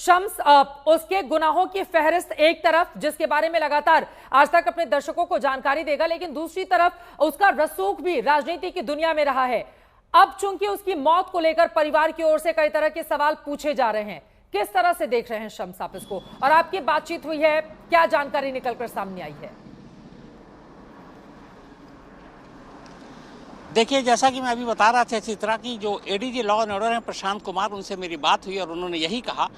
शम्स, उसके गुनाहों की फहरिस्त एक तरफ जिसके बारे में लगातार आज तक अपने दर्शकों को जानकारी देगा, लेकिन दूसरी तरफ उसका रसूख भी राजनीति की दुनिया में रहा है। अब चूंकि उसकी मौत को लेकर परिवार की ओर से कई तरह के सवाल पूछे जा रहे हैं, किस तरह से देख रहे हैं शम्स आप इसको, और आपकी बातचीत हुई है, क्या जानकारी निकलकर सामने आई है? देखिए, जैसा कि मैं अभी बता रहा था चित्रा की जो एडीजी लॉ एंड ऑर्डर हैं प्रशांत कुमार, उनसे मेरी बात हुई और उन्होंने यही कहा,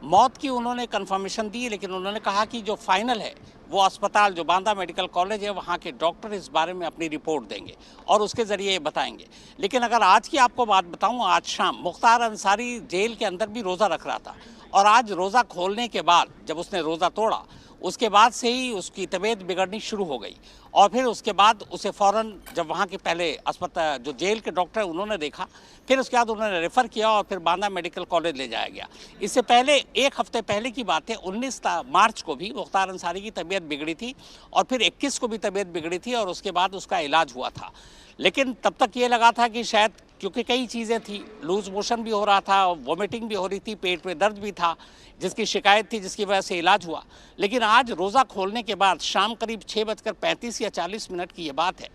मौत की उन्होंने कंफर्मेशन दी, लेकिन उन्होंने कहा कि जो फाइनल है वो अस्पताल जो बांदा मेडिकल कॉलेज है वहाँ के डॉक्टर इस बारे में अपनी रिपोर्ट देंगे और उसके ज़रिए ये बताएंगे। लेकिन अगर आज की आपको बात बताऊँ, आज शाम मुख्तार अंसारी जेल के अंदर भी रोज़ा रख रहा था और आज रोज़ा खोलने के बाद जब उसने रोज़ा तोड़ा उसके बाद से ही उसकी तबीयत बिगड़नी शुरू हो गई और फिर उसके बाद उसे फ़ौरन जब वहाँ के पहले अस्पताल जो जेल के डॉक्टर उन्होंने देखा, फिर उसके बाद उन्होंने रेफ़र किया और फिर बांदा मेडिकल कॉलेज ले जाया गया। इससे पहले एक हफ्ते पहले की बात है, 19 मार्च को भी मुख्तार अंसारी की तबीयत बिगड़ी थी और फिर 21 को भी तबीयत बिगड़ी थी और उसके बाद उसका इलाज हुआ था। लेकिन तब तक ये लगा था कि शायद क्योंकि कई चीज़ें थी, लूज मोशन भी हो रहा था, वॉमिटिंग भी हो रही थी, पेट में दर्द भी था, जिसकी शिकायत थी, जिसकी वजह से इलाज हुआ। लेकिन आज रोज़ा खोलने के बाद शाम करीब 6:35 या 40 मिनट की ये बात है,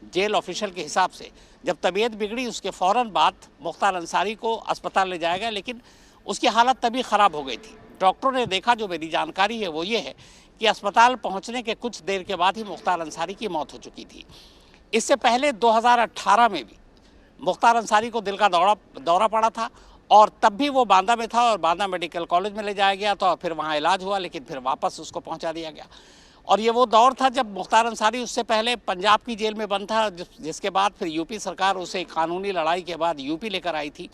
जेल ऑफिशियल के हिसाब से जब तबीयत बिगड़ी उसके फ़ौरन बाद मुख्तार अंसारी को अस्पताल ले जाया गया, लेकिन उसकी हालत तभी ख़राब हो गई थी। डॉक्टरों ने देखा, जो मेरी जानकारी है वो ये है कि अस्पताल पहुँचने के कुछ देर के बाद ही मुख्तार अंसारी की मौत हो चुकी थी। इससे पहले 2018 में भी मुख्तार अंसारी को दिल का दौरा पड़ा था और तब भी वो बांदा में था और बांदा मेडिकल कॉलेज में ले जाया गया था और फिर वहाँ इलाज हुआ, लेकिन फिर वापस उसको पहुँचा दिया गया। और ये वो दौर था जब मुख्तार अंसारी उससे पहले पंजाब की जेल में बंद था, जिसके बाद फिर यूपी सरकार उसे कानूनी लड़ाई के बाद यूपी लेकर आई थी।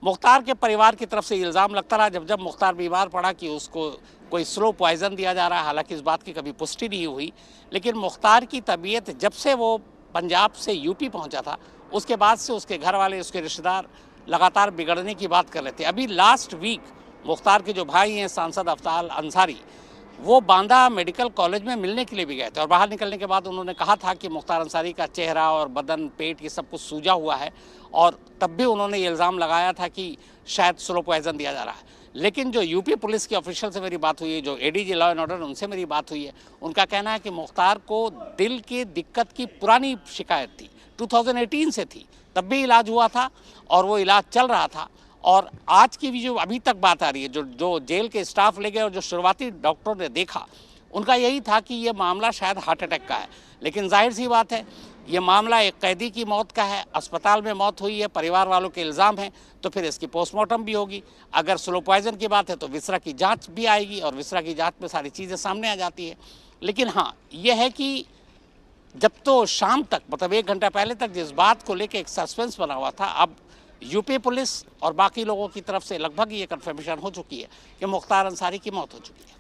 मुख्तार के परिवार की तरफ से इल्ज़ाम लगता रहा जब मुख्तार बीमार पड़ा कि उसको कोई स्लो पॉइज़न दिया जा रहा है, हालांकि इस बात की कभी पुष्टि नहीं हुई। लेकिन मुख्तार की तबीयत जब से वो पंजाब से यूपी पहुंचा था, उसके बाद से उसके घर वाले, उसके रिश्तेदार लगातार बिगड़ने की बात कर रहे थे। अभी लास्ट वीक मुख्तार के जो भाई हैं सांसद अफ्ताल अंसारी, वो बांदा मेडिकल कॉलेज में मिलने के लिए भी गए थे और बाहर निकलने के बाद उन्होंने कहा था कि मुख्तार अंसारी का चेहरा और बदन, पेट, ये सब कुछ सूजा हुआ है और तब भी उन्होंने ये इल्ज़ाम लगाया था कि शायद स्लो पॉइज़न दिया जा रहा है। लेकिन जो यूपी पुलिस के ऑफिशियल से मेरी बात हुई है, जो एडीजी लॉ एंड ऑर्डर, उनसे मेरी बात हुई है, उनका कहना है कि मुख्तार को दिल की दिक्कत की पुरानी शिकायत थी, 2018 से थी, तब भी इलाज हुआ था और वो इलाज चल रहा था। और आज की भी जो अभी तक बात आ रही है, जो जेल के स्टाफ ले गए और जो शुरुआती डॉक्टरों ने देखा, उनका यही था कि ये मामला शायद हार्ट अटैक का है। लेकिन जाहिर सी बात है, ये मामला एक कैदी की मौत का है, अस्पताल में मौत हुई है, परिवार वालों के इल्ज़ाम हैं, तो फिर इसकी पोस्टमार्टम भी होगी। अगर स्लो पॉइज़न की बात है तो विसरा की जांच भी आएगी और विसरा की जांच में सारी चीज़ें सामने आ जाती है। लेकिन हाँ, ये है कि जब तो शाम तक, मतलब 1 घंटा पहले तक जिस बात को लेकर एक सस्पेंस बना हुआ था, अब यूपी पुलिस और बाकी लोगों की तरफ से लगभग ये कन्फर्मेशन हो चुकी है कि मुख्तार अंसारी की मौत हो चुकी है।